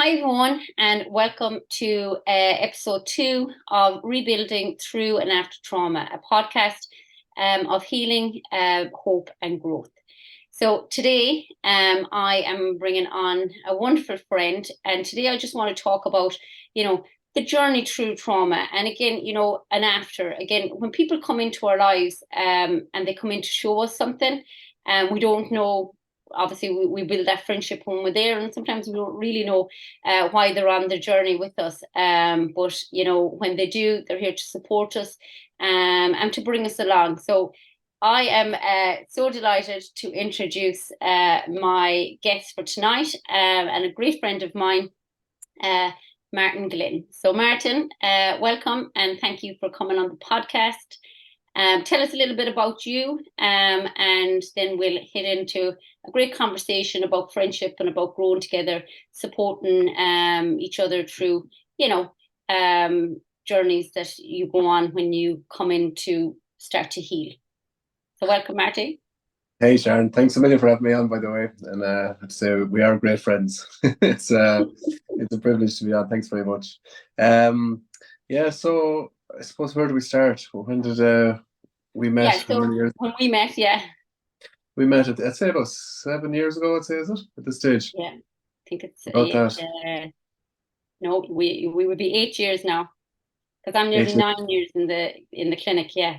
Hi everyone, and welcome to episode 2 of Rebuilding Through and After Trauma, a podcast of healing, hope, and growth. So today, I am bringing on a wonderful friend, and today I just want to talk about, the journey through trauma, and again, and after. Again, when people come into our lives, and they come in to show us something, and we don't know. Obviously, we build that friendship when we're there, and sometimes we don't really know why they're on the journey with us. But when they do, they're here to support us and to bring us along. So I am so delighted to introduce my guest for tonight and a great friend of mine, Martin Glynn. So Martin, welcome and thank you for coming on the podcast. Tell us a little bit about you, and then we'll hit into a great conversation about friendship and about growing together, supporting each other through, journeys that you go on when you come in to start to heal. So welcome, Marty. Hey Sharon, thanks a million for having me on, by the way. And I have to say we are great friends. It's a privilege to be on. Thanks very much. So I suppose where do we start? When did we met? Yeah, so when we met, yeah. We met I'd say about 7 years ago, I'd say, is it? At this stage? Yeah, I think it's About that. no, we would be 8 years now, because I'm nearly 8 years. 9 years in the clinic. Yeah.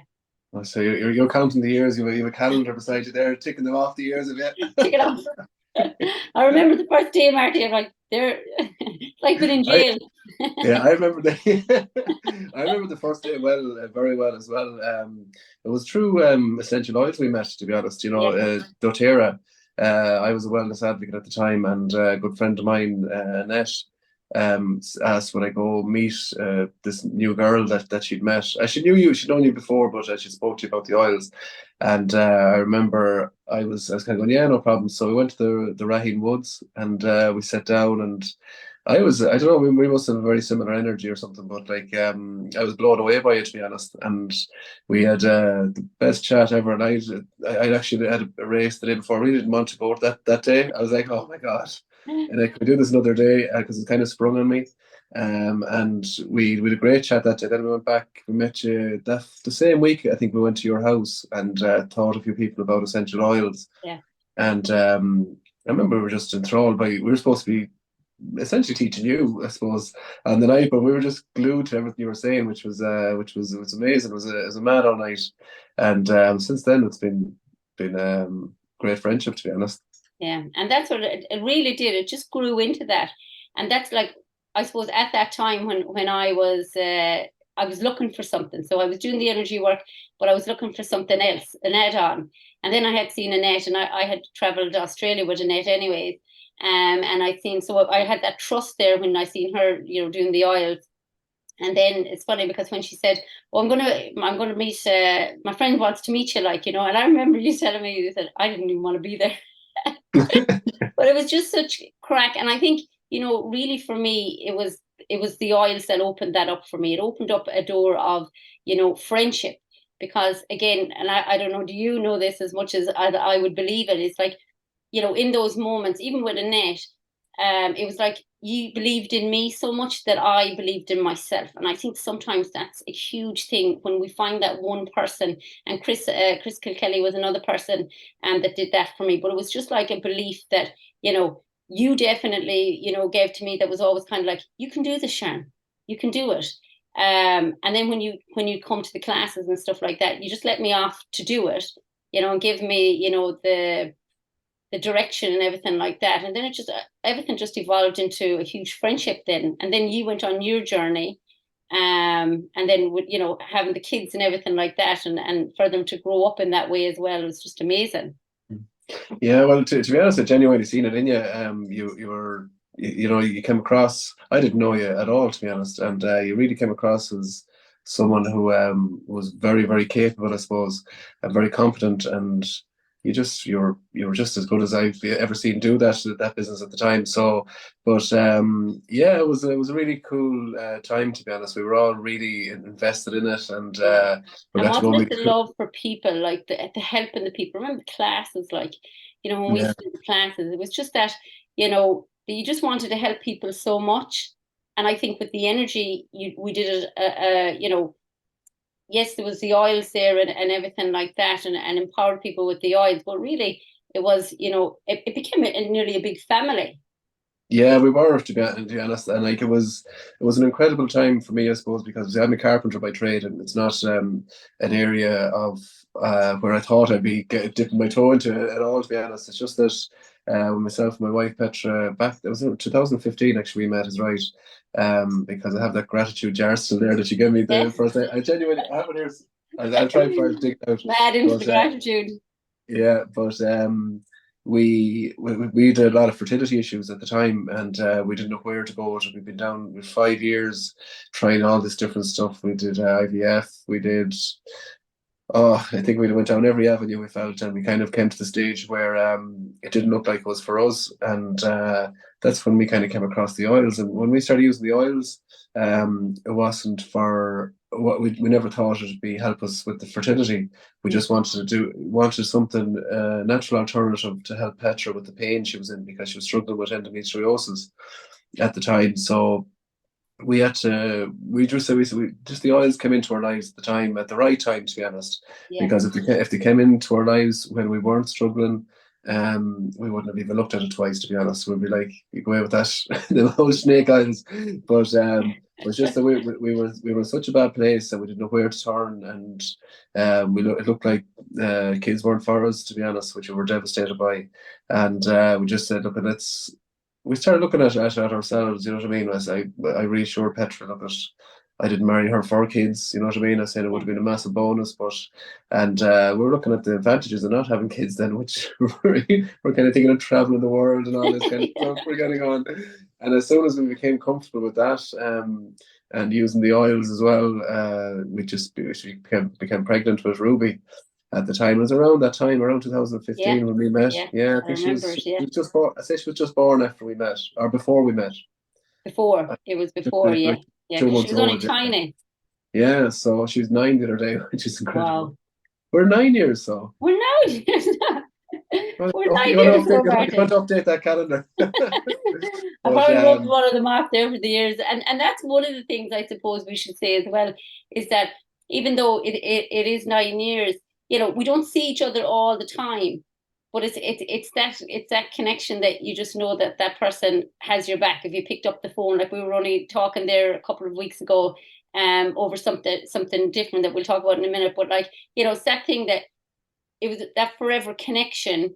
Oh, so you're counting the years. You have a calendar beside you there, ticking them off the years of it. Tick it off. I remember the first day, Marty. I'm like, it's like being in jail. Yeah, I remember I remember the first day very well as well. It was through Essential Oils we met, to be honest. doTERRA. I was a wellness advocate at the time, and a good friend of mine, Annette, asked would I go meet this new girl that she'd met. She knew you, she'd known you before, but she spoke to you about the oils. And I remember I was kind of going, yeah, no problem. So we went to the Raheen Woods, and we sat down, and I don't know, we must have a very similar energy or something, but like I was blown away by it, to be honest. And we had the best chat ever. And I actually had a race the day before. I really didn't want to go that day. I was like, oh my God. And I could do this another day because it kind of sprung on me. And we had a great chat that day. Then we went back, we met you the same week. I think we went to your house and taught a few people about essential oils. Yeah. And I remember we were just enthralled by, we were supposed to be essentially teaching you, I suppose, on the night, but we were just glued to everything you were saying, which was amazing. It was a mad all night, and since then it's been great friendship, to be honest. Yeah, and that's what it really did. It just grew into that, and that's like, I suppose at that time when I was looking for something. So I was doing the energy work, but I was looking for something else, an add-on. And then I had seen Annette, and I had traveled to Australia with Annette anyways. And I think so I had that trust there when I seen her, doing the oils. And then it's funny because when she said, "Oh, I'm gonna meet my friend wants to meet you," and I remember you telling me, you said, I didn't even want to be there. But it was just such crack. And I think, really for me, it was the oils that opened that up for me. It opened up a door of, friendship. Because again, and I don't know, do you know this as much as I would believe it? It's like, in those moments, even with Annette, it was like you believed in me so much that I believed in myself. And I think sometimes that's a huge thing when we find that one person. And Chris Kilkelly was another person that did that for me. But it was just like a belief that, you definitely, gave to me, that was always kind of like, you can do this, Sharon. You can do it. And then when you come to the classes and stuff like that, you just let me off to do it, and give me, the direction and everything like that. And then everything just evolved into a huge friendship then. And then you went on your journey, and then with, having the kids and everything like that, and for them to grow up in that way as well was just amazing. Yeah, well, to be honest, I genuinely seen it in you. You were, you came across. I didn't know you at all, to be honest, and you really came across as someone who was very, very capable, I suppose, and very competent, and you were just as good as I've ever seen do that business at the time. So, but yeah, it was a really cool time, to be honest. We were all really invested in it, and we And got to go wasn't it meet. the love for people, like the helping the people? Remember the classes, like, when we Yeah, used to do the classes, it was just that, that you just wanted to help people so much. And I think with the energy, we did it, yes, there was the oils there and everything like that, and empowered people with the oils. But really, it was, it became nearly a big family. Yeah, we were, to be honest, and like it was an incredible time for me, I suppose, because I'm a carpenter by trade, and it's not an area of where I thought I'd be dipping my toe into it at all. To be honest, it's just that when myself and my wife Petra, back, it was in 2015 actually, we met, is right, because I have that gratitude jar still there that you gave me the Yes. first day. I genuinely have it here. I'll try and find dig it out. Mad into the gratitude. Yeah, but we had a lot of fertility issues at the time, and we didn't know where to go. We've been down with 5 years trying all this different stuff. We did IVF, we did. Oh, I think we went down every avenue we felt, and we kind of came to the stage where it didn't look like it was for us, and that's when we kind of came across the oils. And when we started using the oils, it wasn't for what we never thought it'd be help us with the fertility. We just wanted something natural alternative to help Petra with the pain she was in, because she was struggling with endometriosis at the time. So we just the oils came into our lives at the time, at the right time, to be honest. Yeah. Because if they came into our lives when we weren't struggling, we wouldn't have even looked at it twice, to be honest. We'd be like, you go away with that, the whole snake oils. But it was just that we were in such a bad place that we didn't know where to turn, and it looked like kids weren't for us, to be honest, which we were devastated by. And we just said, look, we started looking at ourselves, you know what I mean? I reassured Petra, look, I didn't marry her for kids, you know what I mean? I said it would have been a massive bonus, and we were looking at the advantages of not having kids then, which we're kind of thinking of traveling the world and all this kind of stuff we're getting on. And as soon as we became comfortable with that, and using the oils as well, we became pregnant with Ruby. At the time, it was around that time, around 2015, when we met. Yeah, I think she was just born. I say she was just born after we met, or before we met. It was before, yeah. Yeah, she was only tiny. Yeah, so she was 9 the other day, which is incredible. Wow. We're 9 years, so. We're 9 years. We're 9 years. You want to update that calendar? I probably rubbed one of them off there over the years, and that's one of the things I suppose we should say as well, is that even though it is 9 years, we don't see each other all the time, but it's that connection that you just know that that person has your back. If you picked up the phone, like we were only talking there a couple of weeks ago, over something different that we'll talk about in a minute, but it's that thing that it was that forever connection,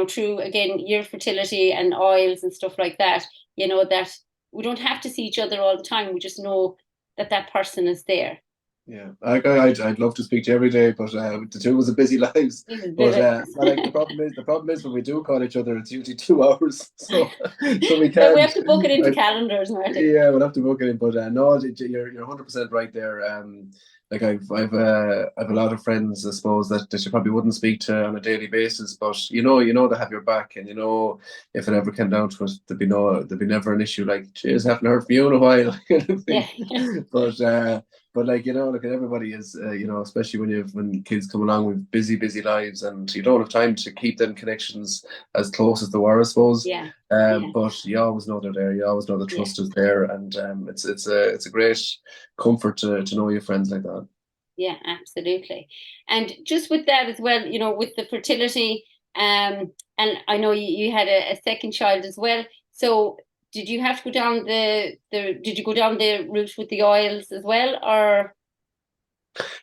through, again, your fertility and oils and stuff like that, that we don't have to see each other all the time. We just know that that person is there. Yeah, I'd love to speak to you every day, but the two of us have busy lives. But the problem is when we do call each other, it's usually 2 hours, so we can't. So we have to book it into calendars, Martin. Yeah, we'll have to book it in. But no, you're 100% right there. Like I've a lot of friends, I suppose, that you probably wouldn't speak to on a daily basis, but they have your back, and if it ever came down to it, there'd be never an issue like, geez, haven't heard from you in a while. Yeah. But look, everybody is, especially when kids come along with busy lives, and you don't have time to keep them connections as close as they were, I suppose. Yeah. But you always know they're there. You always know the trust is there, and it's a great comfort to know your friends like that. Yeah, absolutely. And just with that as well, with the fertility, and I know you had a second child as well. So did you have to go down did you go down the route with the oils as well, or?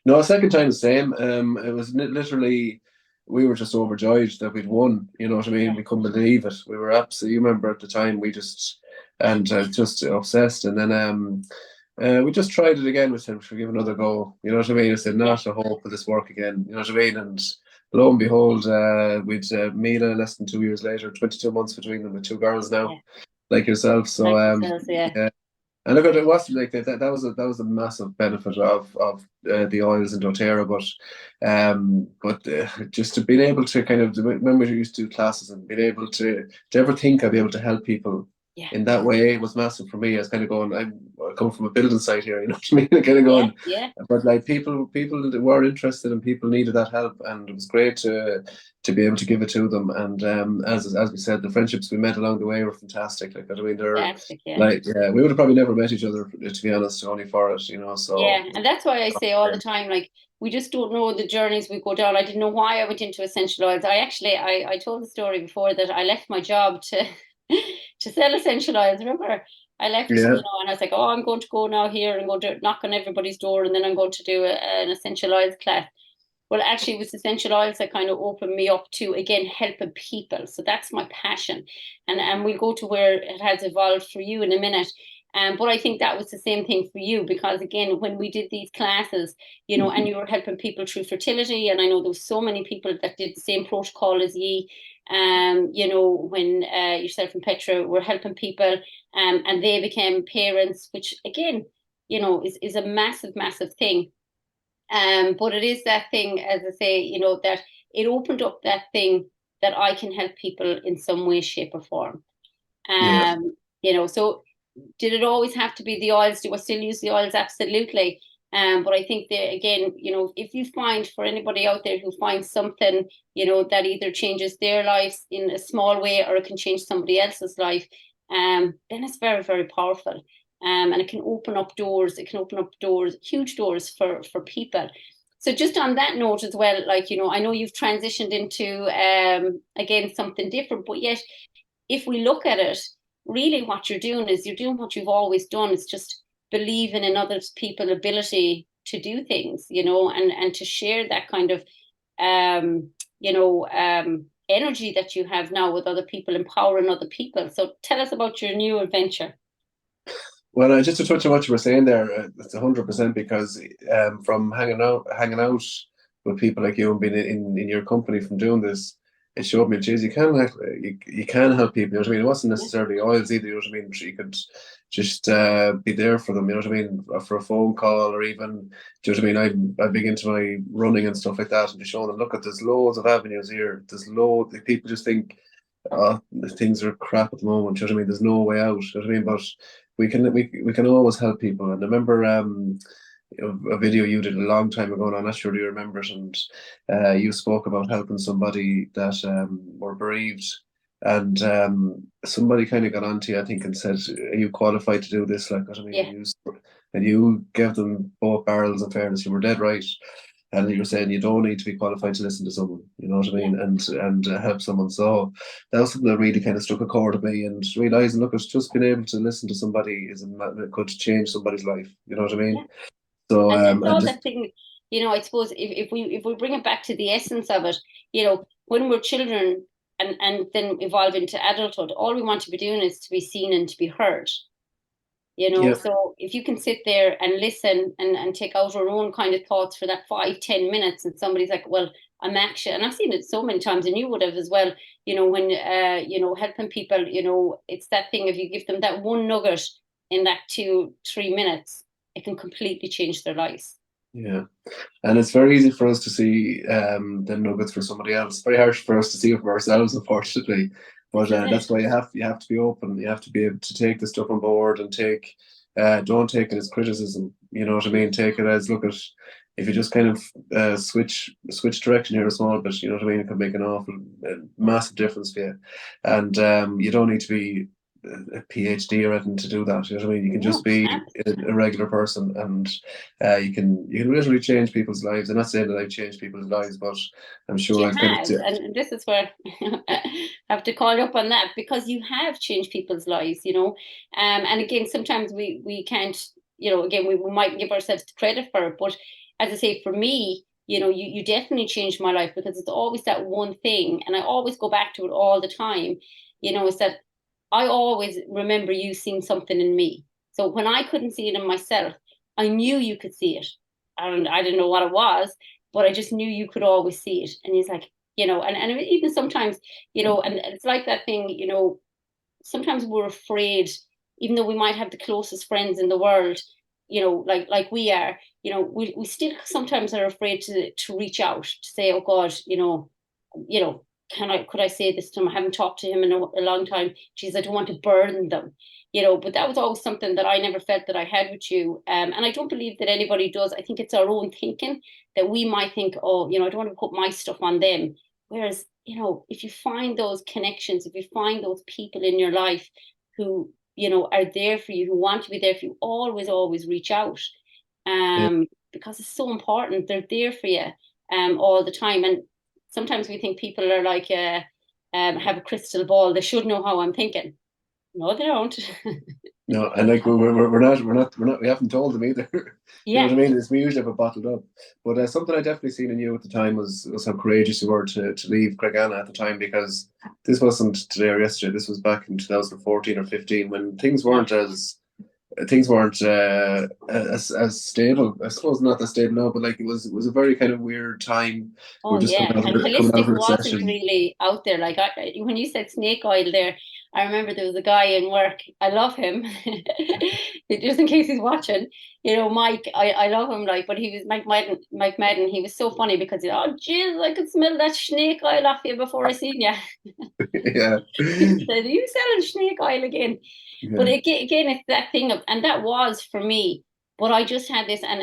No, second time the same. It was literally, we were just overjoyed that we'd won. You know what I mean? Yeah. We couldn't believe it. We were absolutely, you remember at the time, we just obsessed. And then we just tried it again with him to give another go. You know what I mean? I said, not a hope for this work again. You know what I mean? And lo and behold, we'd Mila less than 2 years later, 22 months between them, with 2 girls now. Yeah. Like yourself, so yeah. And look, it wasn't like that. That was a massive benefit of the oils in doTERRA, but just to being able to kind of, when we used to do classes and being able to ever think I'd be able to help people in that way was massive for me. I was kind of going, come from a building site here, you know what I mean? Kind of going, yeah. but like people were interested and people needed that help, and it was great to be able to give it to them. And as we said, the friendships we met along the way were fantastic. Like, I mean, they're Fantastic, yeah. like, yeah, we would have probably never met each other, to be honest, only for it, you know. So Yeah, and that's why I say all the time, like, we just don't know the journeys we go down. I didn't know why I went into essential oils. I told the story before that I left my job to to sell essential oils. Remember, I left, yeah, and I was like, oh, I'm going to go now here and go to knock on everybody's door, and then I'm going to do an essential oils class. Well, actually, it was essential oils that kind of opened me up to, again, helping people. So that's my passion. And we'll go to where it has evolved for you in a minute. But I think that was the same thing for you, because again, when we did these classes, and you were helping people through fertility, and I know there was so many people that did the same protocol as ye. When yourself and Petra were helping people, and they became parents, which again, is a massive, massive thing. But it is that thing, as I say, that it opened up that thing that I can help people in some way, shape, or form. yeah. So did it always have to be the oils? Do I still use the oils? Absolutely. But I think that, again, if you find, for anybody out there who finds something, that either changes their lives in a small way or it can change somebody else's life, then it's very, very powerful. And it can open up doors. It can open up doors, huge doors for people. So just on that note as well, like, I know you've transitioned into, again, something different, but yet if we look at it, really what you're doing is you're doing what you've always done. It's just believing in other people's ability to do things, and to share that kind of, energy that you have now with other people, empowering other people. So tell us about your new adventure. Well, just to touch on what you were saying there, it's 100%, because from hanging out with people like you and being in your company from doing this, it showed me, geez, you can you can help people. You know what I mean? It wasn't necessarily oils either. You know what I mean? You could just be there for them. You know what I mean? For a phone call, or even, do you know what I mean? I'm big into my running and stuff like that, and just showing them, look, there's loads of avenues here. There's loads. People just think, oh, things are crap at the moment. Do you know what I mean? There's no way out. You know what I mean? But we can always help people. And I remember a video you did a long time ago, and I'm not sure you remember it, and you spoke about helping somebody that were bereaved, and somebody kind of got onto you, I think, and said, are you qualified to do this? Like, I mean, Yeah. and you gave them both barrels. In fairness, you were dead right. And you're saying you don't need to be qualified to listen to someone, you know what I mean, and help someone. So that was something that really kind of struck a chord with me, and realizing, look, it's just being able to listen to somebody could change somebody's life. You know what I mean? Yeah. So And it's all just that thing, I suppose if we bring it back to the essence of it, when we're children and then evolve into adulthood, all we want to be doing is to be seen and to be heard. yeah, So if you can sit there and listen and take out our own kind of thoughts for that 5-10 minutes, and somebody's like, well, I'm actually, and I've seen it so many times, and you would have as well, when helping people, it's that thing, if you give them that one nugget in that 2-3 minutes, it can completely change their lives. yeah. And it's very easy for us to see the nuggets for somebody else. Very harsh for us to see it for ourselves, unfortunately. But that's why you have to be open. You have to be able to take the stuff on board, and don't take it as criticism. You know what I mean? Take it as, look at, if you just kind of switch direction here a small bit, you know what I mean? It could make an awful massive difference for you. And you don't need to be a PhD or anything to do that. You know what I mean? You can just be a regular person, and you can literally change people's lives. I'm not saying that I've changed people's lives, but I'm sure I've kind of. And this is where I have to call you up on that, because you have changed people's lives, and again, sometimes we can't, again, we might give ourselves the credit for it, but as I say, for me, you definitely changed my life, because it's always that one thing, and I always go back to it all the time, is that I always remember you seeing something in me. So when I couldn't see it in myself, I knew you could see it. And I didn't know what it was, but I just knew you could always see it. And he's like, and even sometimes, and it's like that thing, sometimes we're afraid, even though we might have the closest friends in the world, like we are, we still sometimes are afraid to reach out, to say, oh God, could I say this to him? I haven't talked to him in a long time. Geez, I don't want to burden them. but that was always something that I never felt that I had with you. And I don't believe that anybody does. I think it's our own thinking that we might think, oh, I don't want to put my stuff on them. Whereas, if you find those connections, if you find those people in your life who, are there for you, who want to be there for you, always reach out. Yeah. Because it's so important. They're there for you all the time. And sometimes we think people are like, have a crystal ball. They should know how I'm thinking. No, they don't. No, and like we haven't told them either. You know Yeah. what I mean? It's we usually have it bottled up. But something I definitely seen in you at the time was how courageous you were to leave Craigana at the time, because this wasn't today or yesterday. This was back in 2014 or 15 when things weren't as stable. I suppose not as stable now, but like it was a very kind of weird time. We Oh were just yeah, and coming out of holistic a wasn't recession. really out there. Like when you said snake oil there, I remember there was a guy in work. I love him, just in case he's watching. Mike. I love him. Like, but he was Mike Madden. Mike Madden. He was so funny because oh jeez, I could smell that snake oil off you before I seen you. Yeah. He said, "Are you selling snake oil again?" But Yeah. again, it's that thing of, and that was for me. But I just had this, and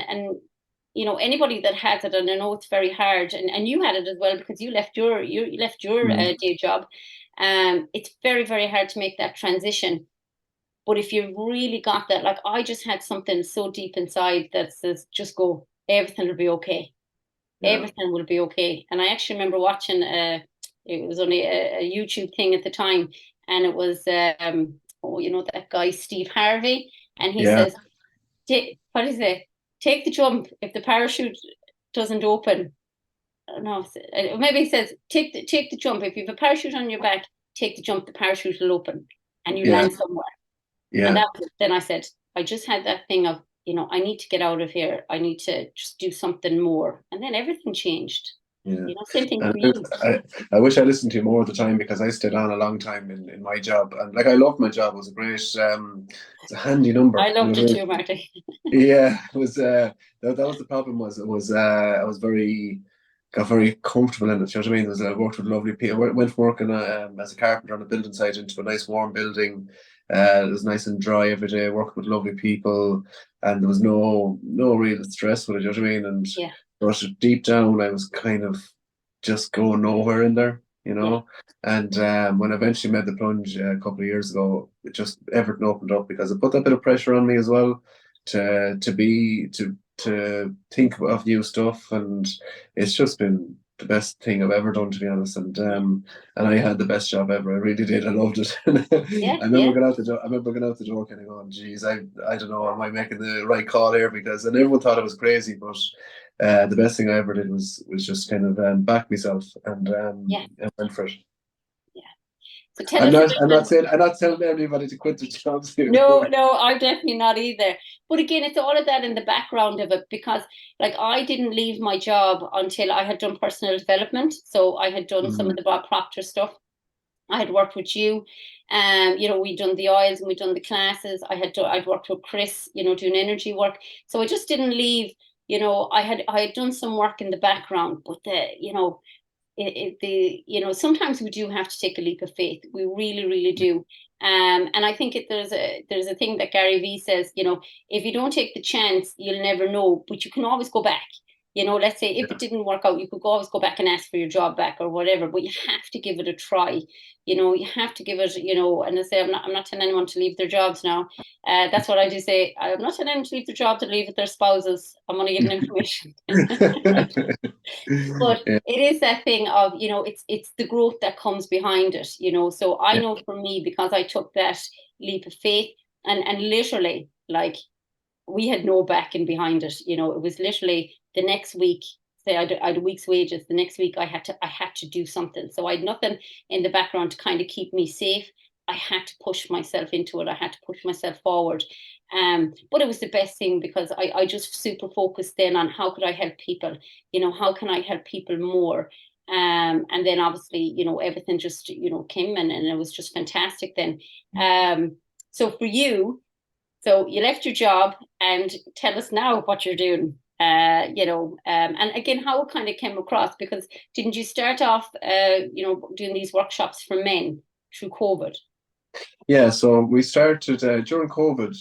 anybody that has it, and I know it's very hard, and you had it as well because you left your Mm. day job. It's very very hard to make that transition. But if you really got that, like I just had something so deep inside that says, just go, everything will be okay. Yeah. Everything will be okay. And I actually remember watching it was only a YouTube thing at the time, and it was oh, that guy Steve Harvey, and he Yeah. says, what is it? Take the jump if the parachute doesn't open. No, maybe he says, take the jump if you have a parachute on your back. Take the jump, the parachute will open, and you Yeah. land somewhere. And Yeah. then I said, I just had that thing of, I need to get out of here. I need to just do something more. And then everything changed. Yeah. Same thing And for you. I wish I listened to you more at the time, because I stayed on a long time in my job, and like I loved my job. It was a great it's a handy I number. You know loved what I it mean? too, Marty. Yeah, it was that was the problem. Was it was I was very got very comfortable in it. You know what I mean? It was I worked with lovely people. I went from working as a carpenter on a building site into a nice warm building. It was nice and dry every day. Working with lovely people, and there was no real stress with it. You know what I mean? And Yeah, but deep down, I was kind of just going nowhere in there. You yeah, know. And when I eventually made the plunge a couple of years ago, it just everything opened up, because it put that bit of pressure on me as well to think of new stuff, and it's just been the best thing I've ever done, to be honest. yeah, And I had the best job ever. I really did. I loved it. yeah, I remember yeah. going out the door. I remember going out the door, kind of going, "Geez, I don't know, am I making the right call here?" Because and everyone thought I was crazy, but the best thing I ever did was just kind of back myself Yeah, and went for it. yeah. So tell us a bit about. I'm not telling anybody to quit their jobs here. No, no, I'm definitely not either. But again, it's all of that in the background of it because, like, I didn't leave my job until I had done personal development. So I had done some of Mm, the Bob Proctor stuff. I had worked with you. We'd done the oils and we'd done the classes. I'd worked with Chris, doing energy work. So I just didn't leave. I had done some work in the background, but sometimes we do have to take a leap of faith. We really, really do. And I think there's a thing that Gary Vee says, if you don't take the chance, you'll never know, but you can always go back. Let's say if it didn't work out, you could always go back and ask for your job back or whatever, but you have to give it a try. You have to give it, and I say, I'm not telling anyone to leave their jobs now. That's what I do say. I'm not telling anyone to leave their job, to leave with their spouses. I'm only giving information. But yeah, it is that thing of, it's the growth that comes behind it. So I yeah, know for me, because I took that leap of faith, and literally, like, we had no backing behind it. It was literally the next week. Say I had a week's wages. The next week I had to do something. So I had nothing in the background to kind of keep me safe. I had to push myself into it. I had to push myself forward. But it was the best thing because I just super focused then on how could I help people. How can I help people more. And then obviously, everything just, came, and it was just fantastic then. So for you, so you left your job, and tell us now what you're doing. And again, how it kind of came across, because didn't you start off, doing these workshops for men through COVID? Yeah, so we started during COVID.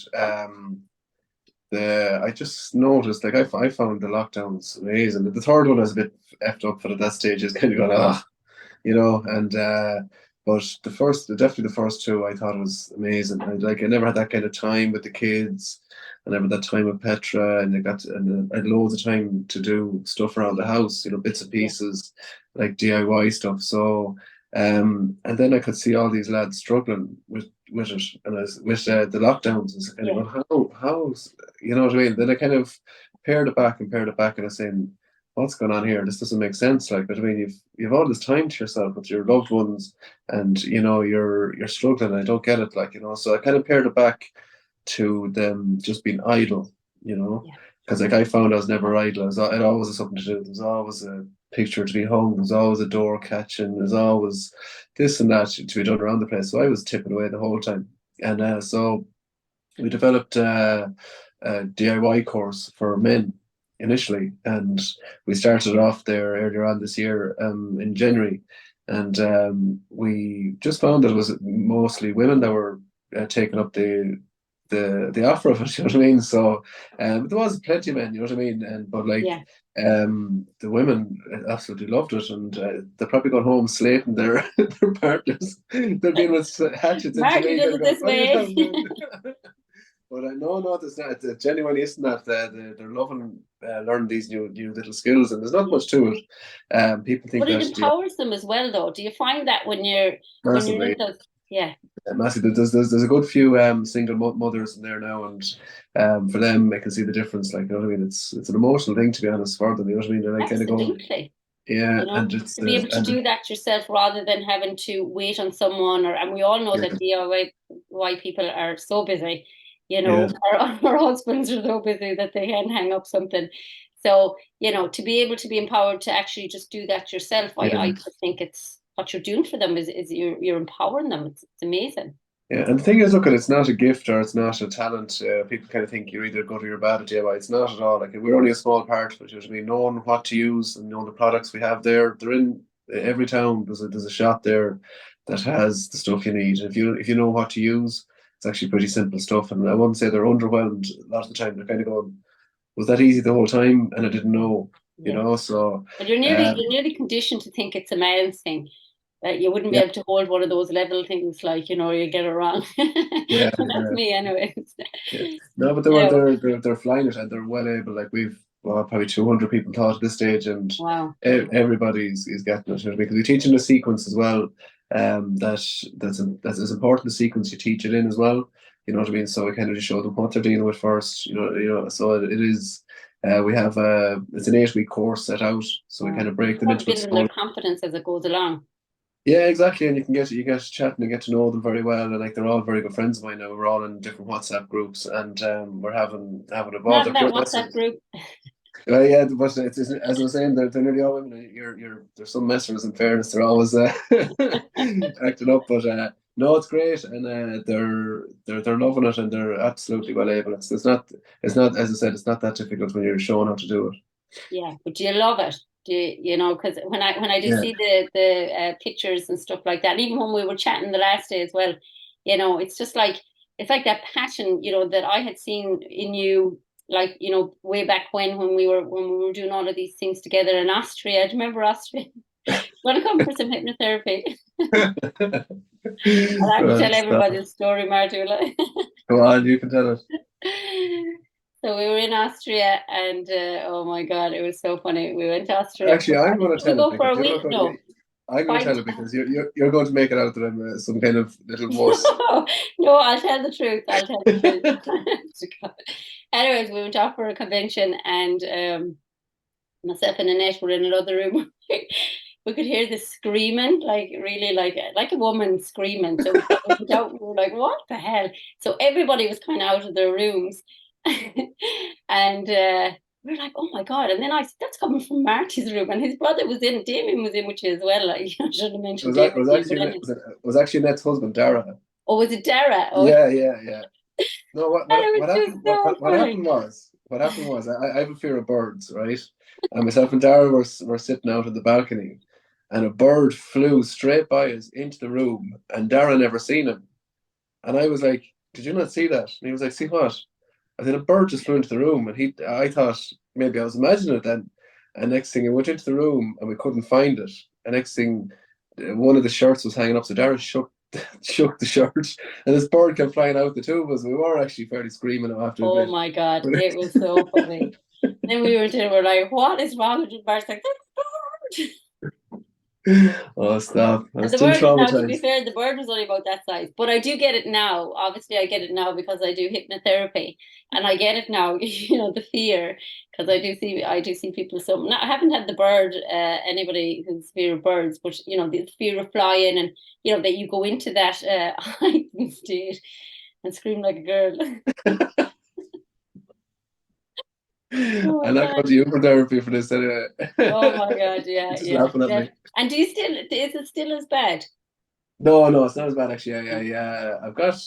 I just noticed, like, I found the lockdowns amazing. The third one was a bit effed up, but at that stage, it's kind of going, and but definitely the first two, I thought was amazing. I never had that kind of time with the kids. I never had that time with Petra, and I had loads of time to do stuff around the house, bits and Yeah, pieces, like DIY stuff. So, and then I could see all these lads struggling with it, and as with the lockdowns, I was kind of yeah, going, how's, you know what I mean? Then I kind of pared it back, and I was saying, what's going on here? This doesn't make sense. Like, but I mean, you've all this time to yourself with your loved ones, and you're struggling. I don't get it. Like, so I kind of pared it back to them just being idle. yeah, Because like I found I was never idle. It always was something to do. There's always a picture to be hung. There's always a door catching. There's always this and that to be done around the place. So I was tipping away the whole time, and so we developed a DIY course for men initially, and we started off there earlier on this year in January, and we just found that it was mostly women that were taking up the offer of it. You know what I mean? So there was plenty of men. You know what I mean? And but like. yeah. The women absolutely loved it, and they're probably going home slating their their partners. They're being with hatchets into Martin me. did They're it going, this "What are you way. talking about?" But no, there's not. It genuinely isn't that. They're loving learning these new little skills, and there's not much to it. People think But it that empowers them as well, though. Do you find that when you're massively. in those? Yeah, Massively. There's a good few single mothers in there now, and for them, I can see the difference. Like, you know what I mean? It's an emotional thing, to be honest, for them. You know what I mean? They're like kind of going, absolutely. yeah, You know, and it's to be able to and do that yourself rather than having to wait on someone, and we all know yeah, that DIY people are so busy. yeah, Our husbands are so busy that they can't hang up something. So, to be able to be empowered to actually just do that yourself, I yeah. just think it's what you're doing for them is you're empowering them. It's amazing. Yeah, and the thing is, look, it's not a gift or it's not a talent. People kind of think you're either good or you're bad at DIY. It's not at all. Like, we're only a small part of it. You know what I mean? Knowing what to use and knowing the products we have there, they're in every town. There's a shop there that has the stuff you need. If you know what to use, it's actually pretty simple stuff. And I wouldn't say they're underwhelmed a lot of the time. They're kind of going, was that easy the whole time? And I didn't know, Yeah. So, But you're nearly um, you're nearly conditioned to think it's a man's thing. That you wouldn't be yeah, able to hold one of those level things like, you get it wrong. yeah, That's yeah. me anyways. Yeah. No, but So, they're flying it, and they're well able. Like, we've probably 200 people taught at this stage, and wow. everybody's is getting it, you know, because we teach in a sequence as well. That's as important the sequence you teach it in as well. You know what I mean? So we kind of just show them what they're dealing with first. So it is. We have it's an 8 week course set out, so we kind Wow. of break them Probably into it building their small. confidence as it goes along. Yeah, exactly, and you get chatting and get to know them very well, and like they're all very good friends of mine now. We're all in different WhatsApp groups, and we're having a ball. Not They're in that pure WhatsApp messers. group. Yeah, but as I was saying, they're nearly all women. There's some messers. In fairness, they're always acting up, but no, it's great, and they're loving it, and they're absolutely well able. It's not as I said, it's not that difficult when you're showing how to do it. Yeah, but do you love it? Because when I do Yeah, see the pictures and stuff like that, and even when we were chatting the last day as well, it's just like it's like that passion, that I had seen in you, like way back when we were doing all of these things together in Austria. Do you remember Austria? Want to come for some hypnotherapy? I'll have to tell everybody Stop. the story, Martula. Go on, you can tell it. So we were in Austria, and oh my God, it was so funny. We went to Austria Actually, I'm going to we tell it go for because a week? No, I'm going to 5 tell it because you're going to make it out that I'm some kind of little wuss. No, no, I'll tell the truth. I'll tell the truth. Anyways, we went off for a convention, and myself and Annette were in another room. We could hear this screaming, like really like a woman screaming. So we went out, we were like, "What the hell?" So everybody was kind of out of their rooms, and we were like, "Oh my God!" And then I said, "That's coming from Marty's room," and his brother was in. Damien was in with you as well. Like, I should have It mentioned was, Damien it was to you, but actually anyway. it was actually Ned's husband, Dara. Oh, was it Dara? Oh, Yeah, yeah, yeah. No, what and what it what was just happened? so What funny. happened was I have a fear of birds, right? And myself and Dara were sitting out on the balcony, and a bird flew straight by us into the room, and Dara never seen him. And I was like, did you not see that? And he was like, see what? I said, a bird just flew into the room. And I thought maybe I was imagining it then. And next thing, I went into the room and we couldn't find it. And next thing, one of the shirts was hanging up. So Darren shook the shirt, and this bird kept flying out the two of us. We were actually fairly screaming, I have to admit. Oh my God, it was so funny. Then we were dinner, we're like, what is wrong with you? Bird's like, that's a bird. Oh, stop. I'm And the still bird, now to be traumatized. fair, the bird was only about that size. But I do get it now. Obviously, I get it now because I do hypnotherapy. And I get it now, the fear. Because I do see people so I haven't had the bird, anybody who's fear of birds, but the fear of flying and that you go into that heightened state and scream like a girl. Oh my And I God. got you for therapy for this anyway. Oh my God, yeah, Just yeah. laughing at me. And is it still as bad? No, it's not as bad actually. I've got.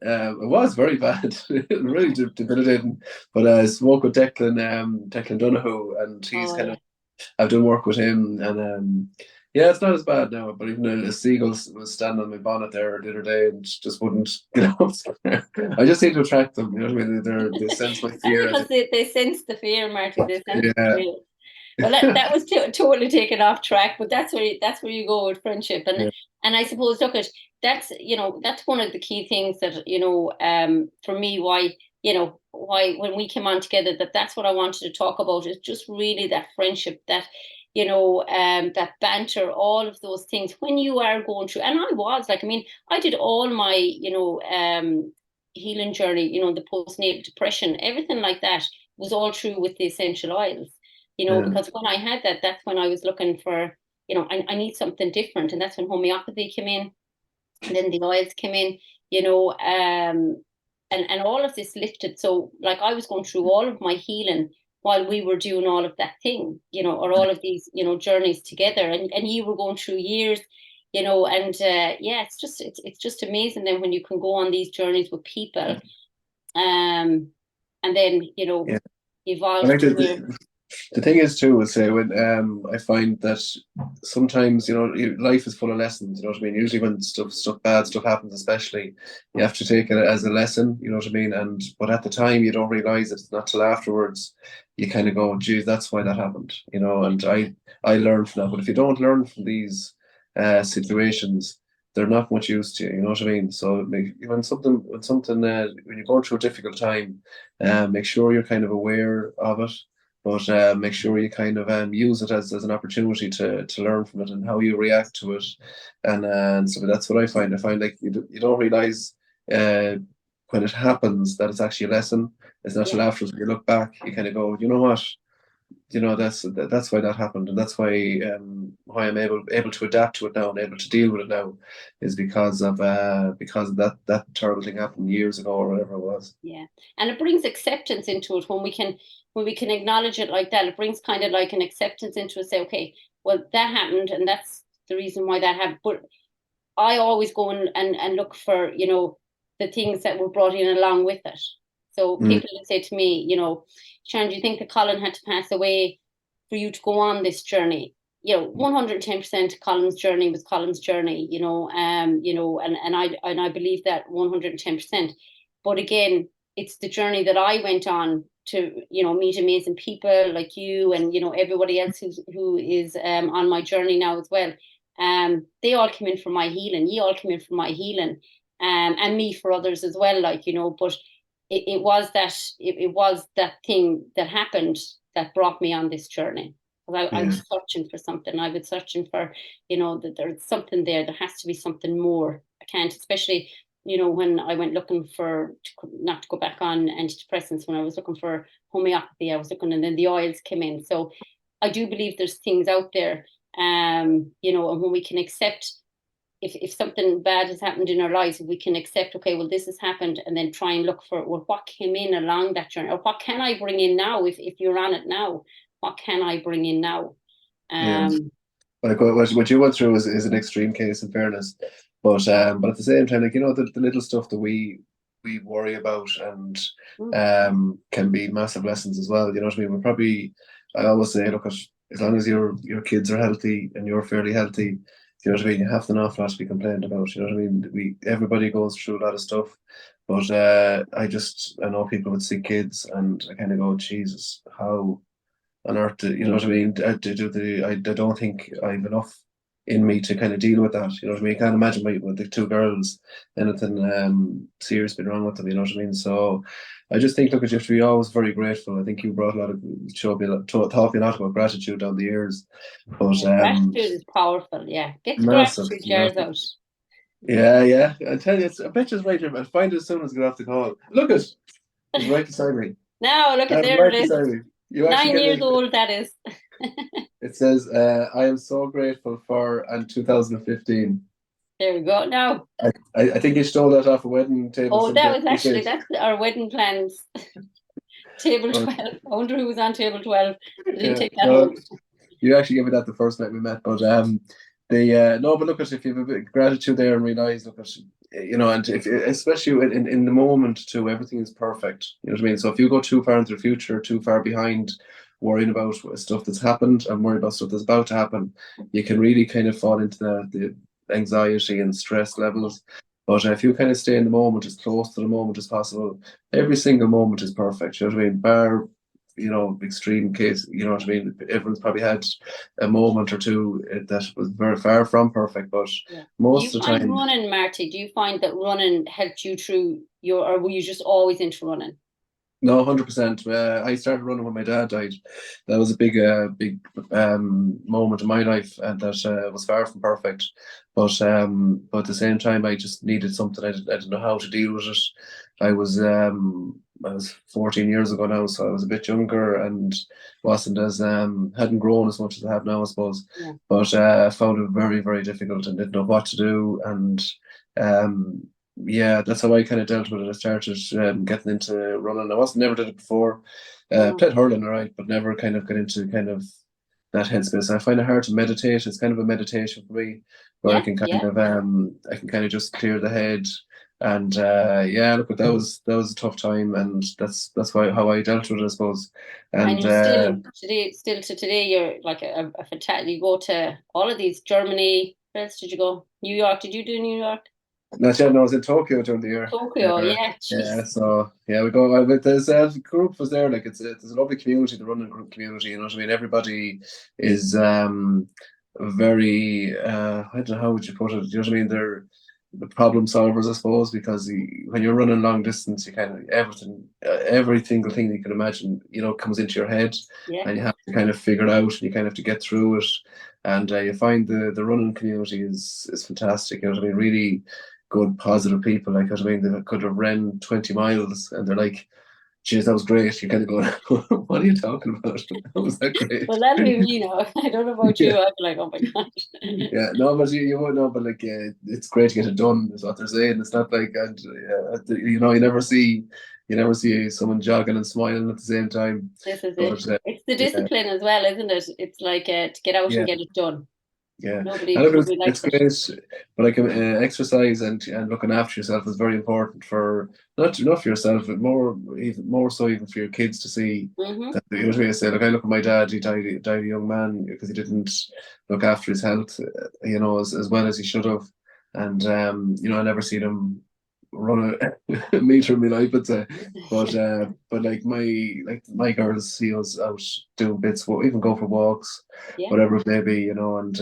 It was very bad, really debilitating. But I spoke with Declan Donoghue, and he's Oh kind yeah. of. I've done work with him, and yeah, it's not as bad now. But even a seagull was standing on my bonnet there the other day, and just wouldn't get up. I just need to attract them. You know what I mean? They sense my That's fear. because they sense the fear, Marty. They sense the Yeah, fear. Well, that was totally taken off track, but that's where you go with friendship, yeah, and I suppose look at that's one of the key things that for me why when we came on together that's what I wanted to talk about is just really that friendship that that banter, all of those things when you are going through, and I was like, I mean, I did all my healing journey, the postnatal depression, everything like that was all true with the essential oils, yeah, because when I had that, that's when I was looking for, I need something different. And that's when homeopathy came in, and then the oils came in, and all of this lifted. So, like, I was going through all of my healing while we were doing all of that thing, or all of these, journeys together. And you were going through years, and yeah, it's just amazing then when you can go on these journeys with people, and then, yeah. I evolve think to that where, the thing is too is say when I find that sometimes life is full of lessons. You know what I mean. Usually when bad stuff happens, especially you have to take it as a lesson. You know what I mean. And but at the time you don't realize it. It's not till afterwards you kind of go, "Geez, that's why that happened." yeah, And I learned from that. But if you don't learn from these situations, they're not much use to you. You know what I mean. So when you're going through a difficult time, make sure you're kind of aware of it, but make sure you kind of use it as an opportunity to learn from it and how you react to it. And so that's what I find. I find like you don't realize when it happens that it's actually a lesson. It's not yeah. till afterwards when you look back, you kind of go, you know what? That's why that happened, and that's why I'm able to adapt to it now and able to deal with it now, is because of that terrible thing happened years ago or whatever it was. Yeah, and it brings acceptance into it when we can acknowledge it like that. It brings kind of like an acceptance into it. Say, okay, well, that happened, and that's the reason why that happened. But I always go and look for the things that were brought in along with it. So Mm, people would say to me, Sharon, do you think that Colin had to pass away for you to go on this journey? 110% Colin's journey was Colin's journey, and I believe that 110%. But again, it's the journey that I went on to, meet amazing people like you and, everybody else who is on my journey now as well. They all came in for my healing. You all came in for my healing, and me for others as well. But it was that thing that happened that brought me on this journey. Because I yeah, was searching for something. I was searching for, that there's something there. There has to be something more. I can't, especially, when I went looking for, not to go back on antidepressants, when I was looking for homeopathy, I was looking, and then the oils came in. So I do believe there's things out there, and when we can accept, if something bad has happened in our lives, we can accept, okay, well, this has happened, and then try and look for, well, what came in along that journey, or what can I bring in now? If you're on it now, what can I bring in now? yeah. Um, Like what you went through is an extreme case, in fairness, but at the same time, like the little stuff that we worry about and can be massive lessons as well. You know what I mean? I always say, look, as long as your kids are healthy and you're fairly healthy, You know what I mean? You have an awful lot to be complained about. You know what I mean? Everybody goes through a lot of stuff, but I know people with sick kids, and I kind of go, Jesus, how on earth, you know what I mean? I don't think I've enough in me to kind of deal with that. You know what I mean? I can't imagine with the two girls, anything serious been wrong with them. You know what I mean? So I just think, look, you have to be always very grateful. I think you brought a lot of, taught me a lot about gratitude down the years. But Gratitude is powerful. Yeah, get the massive, gratitude jars massive. out. Yeah, yeah. I tell you, I bet you it's right here. I'll find it as soon as I get off the call. Look it's right beside me. Now look at That's there right it is. beside me. You actually 9 years get it. old that is. It says, I am so grateful for, and 2015. There we go. Now, I think you stole that off a wedding table oh, that somewhere. was actually that's our wedding plans. Table 12. I wonder who was on table 12. I didn't take that No, home. you actually gave me that the first night we met, but no, but look at, if you have a bit of gratitude there and realize, look at, you know, and if especially in the moment too, everything is perfect. You know what I mean? So if you go too far into the future, too far behind, worrying about stuff that's happened and worrying about stuff that's about to happen, you can really kind of fall into the anxiety and stress levels. But if you kind of stay in the moment, as close to the moment as possible, every single moment is perfect. You know what I mean? Bar, you know, extreme case, you know what I mean? Everyone's probably had a moment or two that was very far from perfect, but Yeah. most Do of you the find time, running, Marty? Do you find that running helped you through or were you just always into running? no, 100%. I started running when my dad died. That was a big moment in my life, and that was far from perfect. But at the same time, I just needed something. I didn't know how to deal with it. I was 14 years ago now, so I was a bit younger and wasn't as hadn't grown as much as I have now, I suppose. Yeah. But I found it very, very difficult and didn't know what to do. And um, yeah, that's how I kind of dealt with it. I started getting into running. Never did it before. Played hurling, all right, but never kind of got into kind of that headspace. I find it hard to meditate. It's kind of a meditation for me, where Yeah, yeah. I can kind of just clear the head. And yeah, look, that was a tough time, and that's why how I dealt with it, I suppose. And And you're still to today, you're like a fantastic. You go to all of these Germany. Where else did you go? New York. Did you do New York? not yet. No, I was in Tokyo during the year. Tokyo. Yeah. Yeah, Jeez. so yeah, we go. With this group was there. Like it's a lovely community, the running group community. You know what I mean? Everybody is very. I don't know how would you put it. You know what I mean? They're the problem solvers, I suppose, because when you're running long distance, you kind of every single thing you can imagine, you know, comes into your head, Yeah. and you have to kind of figure it out, and you kind of have to get through it. And you find the running community is fantastic. You know what I mean? Really good, positive people. Like, I mean, they could have ran 20 miles and they're like, geez, that was great. You kind of go, what are you talking about? How was that great? Well, that'll be me now. I don't know about Yeah, you. I'd be like, oh my gosh. yeah. No, but you won't know, but like, it's great to get it done, is what they're saying. It's not like, and you know, you never see someone jogging and smiling at the same time. This is it. But It's the yeah, discipline as well, isn't it? It's like to get out and yeah. get it done. Yeah, and Nobody look, nobody it's likes it. great, but like exercise and looking after yourself is very important for not for yourself, but even more so even for your kids to see Hmm. that. You know what I mean? I say, like, I look at my dad; he died a young man because he didn't look after his health, you know, as well as he should have. And you know, I never seen him run a meter in my life, but like my girls see us out doing bits, even go for walks, Yeah. whatever it may be, you know, and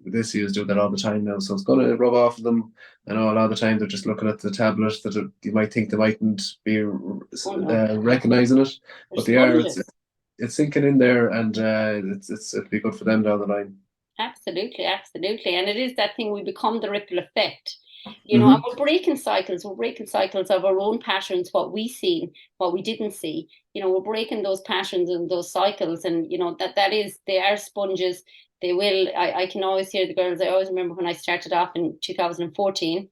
they see us do that all the time now, so it's going to rub off of them. I know a lot of the time they're just looking at the tablet that you might think they mightn't be Oh no. recognizing it, They're but they are. sponges. It's sinking in there, and it'll be good for them down the line. Absolutely, absolutely. And it is that thing, we become the ripple effect. You know, and Hmm. we're breaking cycles of our own patterns, what we seen, what we didn't see. You know, we're breaking those patterns and those cycles. And, you know, that is, they are sponges. They will, I can always hear the girls. I always remember when I started off in 2014.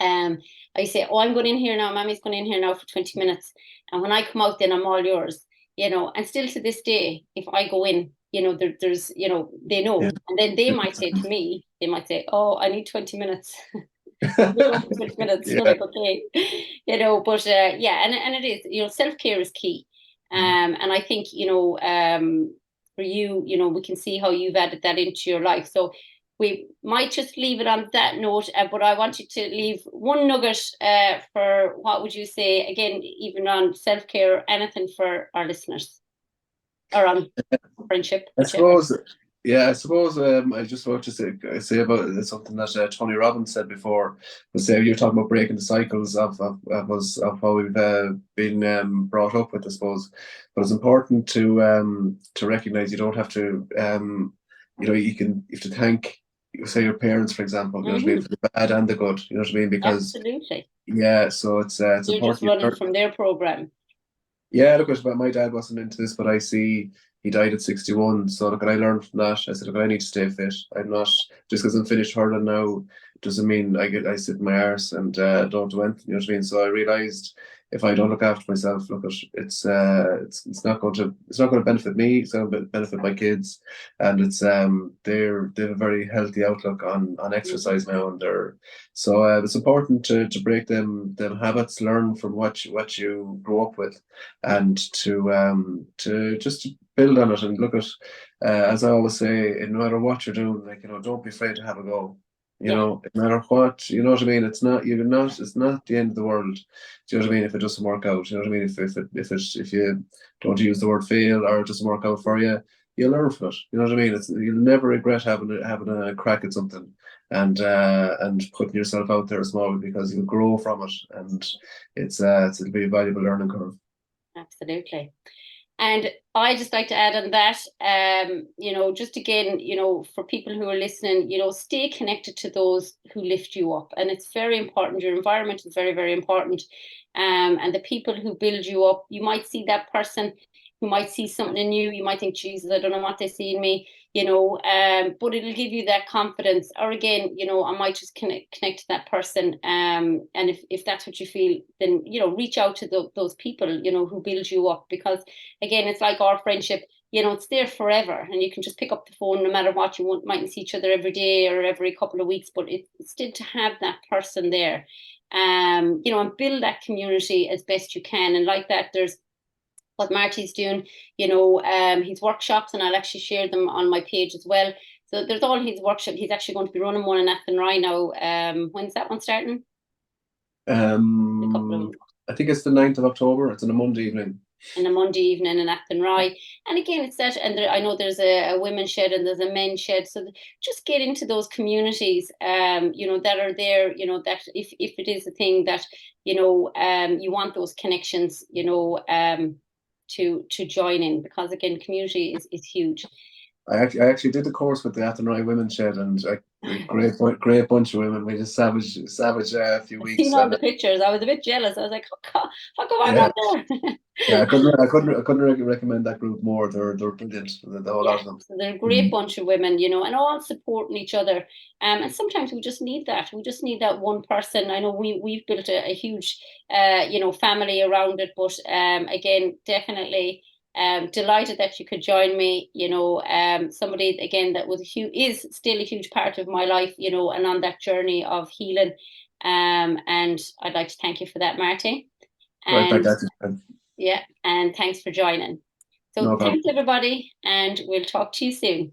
Um, I say, oh, I'm going in here now. Mommy's going in here now for 20 minutes. And when I come out, then I'm all yours, you know. And still to this day, if I go in, you know, there's, you know, they Yeah. know. And then they might say to me, they might say, oh, I need 20 minutes. You know, for 20 minutes. You're Yeah. like, okay, you know, but yeah, and it is, you know, self-care is key. And I think, you know, for you, you know, we can see how you've added that into your life. So we might just leave it on that note, but I want you to leave one nugget for, what would you say, again, even on self-care or anything for our listeners, or on friendship, I whichever. suppose, I just want to say about something that Tony Robbins said before. Was say you're talking about breaking the cycles of how we've been brought up with, I suppose. But it's important to recognize you don't have to you have to thank, say, your parents, for example. You know what I mean, for the bad and the good. You know what I mean, because Absolutely. yeah, so it's You're just important. running from their program. Yeah, look, my dad wasn't into this, but I see he died at 61. So look, I learned from that. I said, look, I need to stay fit. I'm not, just because I'm finished hurling now doesn't mean I sit in my arse and don't do anything. You know what I mean? So I realised if I don't look after myself, look, it's not going to benefit me. It's going to benefit my kids, and they have a very healthy outlook on exercise now, and it's important to break them habits, learn from what you grow up with, and to just build on it and look at, as I always say, no matter what you're doing, like, don't be afraid to have a go. No matter what, you know what I mean. It's not the end of the world. Do you know what I mean? If it doesn't work out, you know what I mean. If you don't use the word fail, or it doesn't work out for you, you learn from it. You know what I mean? You'll never regret having a crack at something and putting yourself out there small, because you'll grow from it, and it'll be a valuable learning curve. Absolutely. And I just like to add on that, just again, for people who are listening, stay connected to those who lift you up. And it's very important. Your environment is very, very important. And the people who build you up, you might see that person who might see something in you. You might think, Jesus, I don't know what they see in me, but it'll give you that confidence. Or again, I might just connect to that person. And if that's what you feel, then, reach out to those people, who build you up, because again, it's like our friendship, it's there forever, and you can just pick up the phone no matter what. You mightn't see each other every day or every couple of weeks, but it's still to have that person there, and build that community as best you can. And like that, there's what Marty's doing, his workshops, and I'll actually share them on my page as well. So there's all his workshops. He's actually going to be running one in Athenry now. When's that one starting? I think it's the 9th of October. It's on a Monday evening. In a Monday evening in Athenry. And again, it's that, and I know there's a women's shed and there's a men's shed. So just get into those communities, that are there, that if it is a thing that, you want those connections, to join in, because again, community is huge. I actually did the course with the Athenry Women's Shed, and a great bunch of women. We just savage a few weeks. Seen all the pictures. I was a bit jealous. I was like, how come I'm not there? Yeah, I couldn't recommend that group more. They're brilliant. The whole lot of them. So they're a great bunch of women, and all supporting each other. And sometimes we just need that. We just need that one person. I know we've built a huge, family around it. But again, definitely. Delighted that you could join me. Somebody again that is still a huge part of my life. And on that journey of healing. And I'd like to thank you for that, Marty. Right back at you. Yeah, and thanks for joining. So thanks everybody, and we'll talk to you soon.